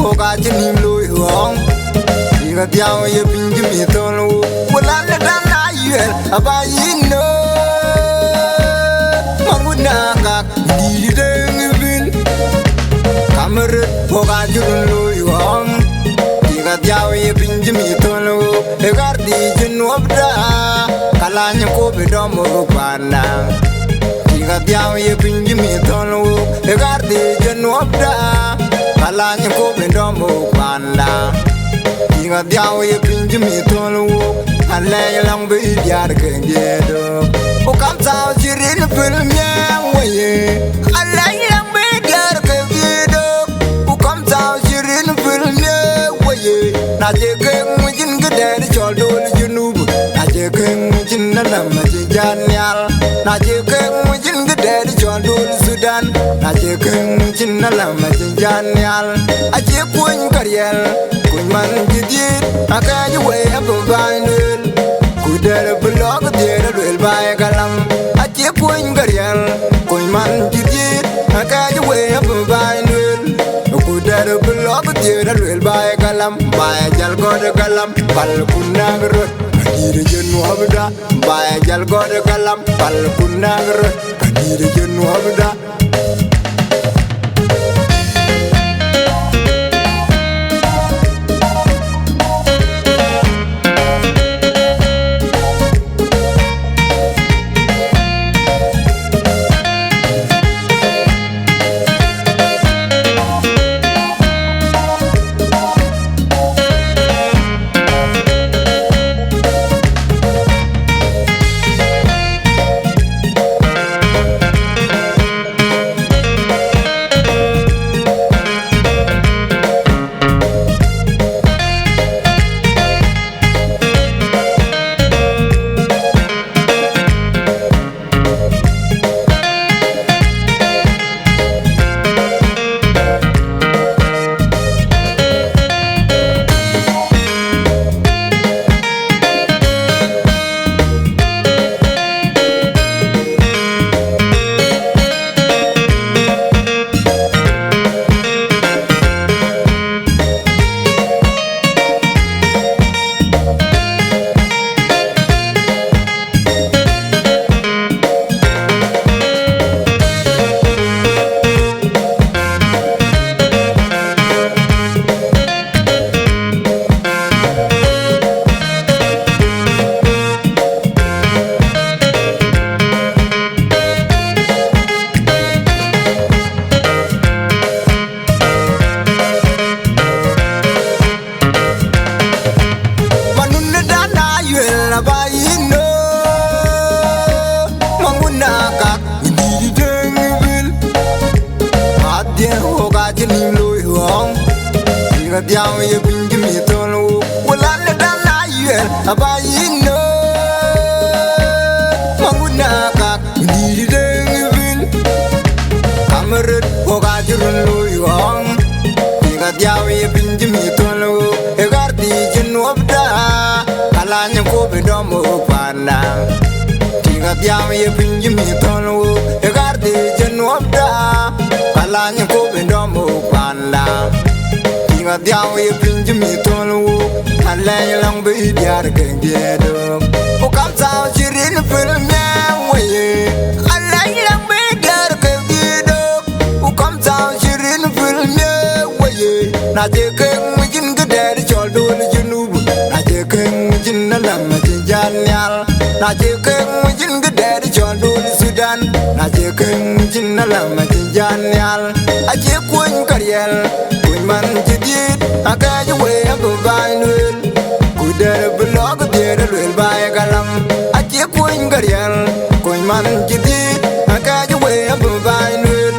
hoga chinim lui huang Iga diao ye pinji mi tolu Wulala dana yuel abayino Manguna kak di dengi bin Kamerut hoga churun lui huang Iga diao ye pinji mi tolu Egar di jenuabda Kalanya ko bedomo pandang Iga diao ye pinji mi tolu Egar di jenuabda Kalanya ko bedomo pandang Inga diao ye pinji mi tolu Alay lang be diar kengedo O kam sao jirin filmye waye Alay lang be diar kengedo O kam sao jirin filmye waye Na je keng mujin gede chol dol junub Na je keng mujin nanam janyal Na je keng mujin gede chol dol Sudan Na je keng mujin nanam janyal Aje kuñ karyel kuñ man jidit akaji we ababainul kudere blog dere lel bay galam aje kuñ karyel kuñ man jidit akaji we ababainul kudere blog dere lel bay galam bay jal god galam bal kunagro kadire jenu abda bay jal god galam bal kunagro kadire jenu abda Diao ye pinji mi tolu Wulala dana yuel abayino Manguna kak di dengi bin Kamerut hoga jurun lui wang Iga diao ye pinji mi tolu Egar di jenuabda Kalanya ko bedomo pandang Iga diao ye pinji mi tolu Egar di jenuabda Kalanya ko bedomo pandang Inga diao ye pinji mi tolu Alay lang be diar kengedo O kam sao jirin filmye waye Alay lang be diar kengedo O kam sao jirin filmye waye Na je keng mujin gede chol dol junub Na je keng mujin nalam janyal Na je keng mujin gede chol dol Sudan Na je keng mujin nalam janyal Aje kuñ karyel man jidit akaji we ababainul kudere blog dere lel bay galam aje kuñ garyal kuñ man jidit akaji we ababainul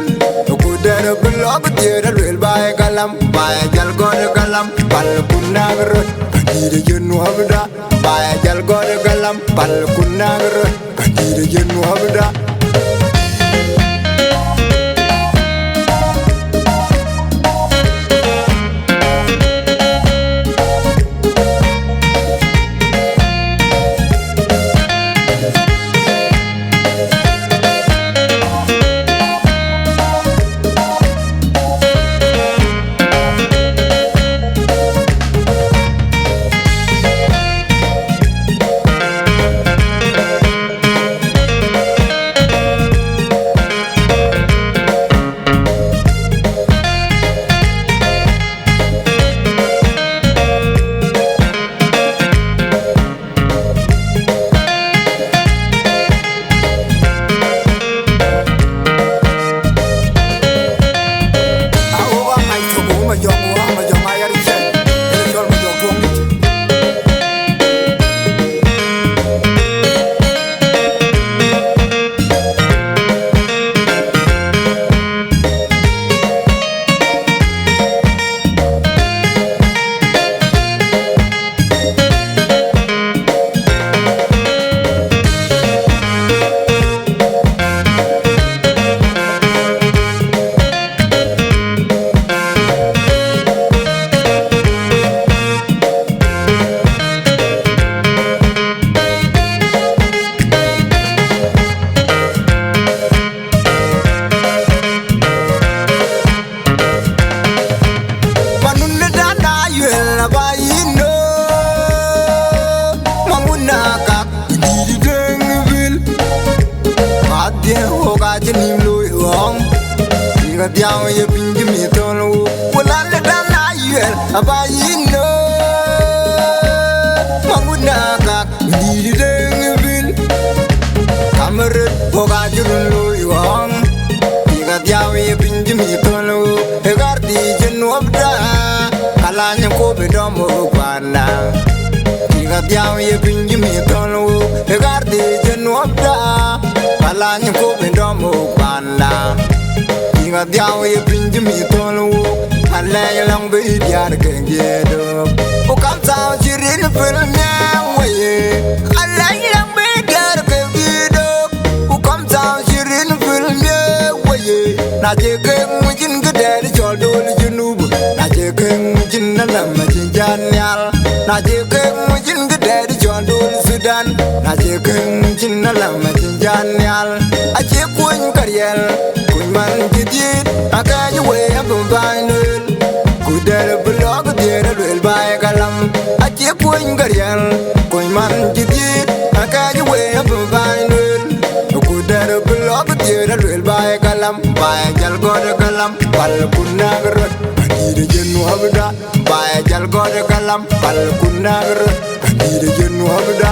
kudere blog dere lel bay galam bay jal god galam bal kunagro kadire jenu abda bay jal god galam bal kunagro kadire jenu abda chinim lui hong Iga diao ye pinji mi tolu Walanda dana yuel abayino Manguna kak Didi dengi bin Kamerit Boga jurun lui hong Iga diao ye pinji mi tolu Egar di jenuabda Kalanya ko bedomo kwana Iga diao ye pinji mi tolu Egar di jenuabda Kalanya ko bedomo kwana Inga diao ye pinji mi tolu Alay lang be diar kengedo O kam sao chirin fil nyawaye Alay lang be diar kengedo O kam sao chirin fil nyawaye Na je keng mujin gede chol dol junub Na je keng mujin nalam jinjan nyal Na je keng mujin gede chol dol Sudan Na je keng mujin nalam jinjan nyal Aje kuñ karyel man jidit akanya we abum bainul kudar blog dera lel bay kalam ache kuñ garyal kuñ man jidit akanya we abum bainul kudar blog dera lel bay kalam bay jal god kalam pal kunagar kanire jenu abda bay jal god kalam pal kunagar kanire jenu abda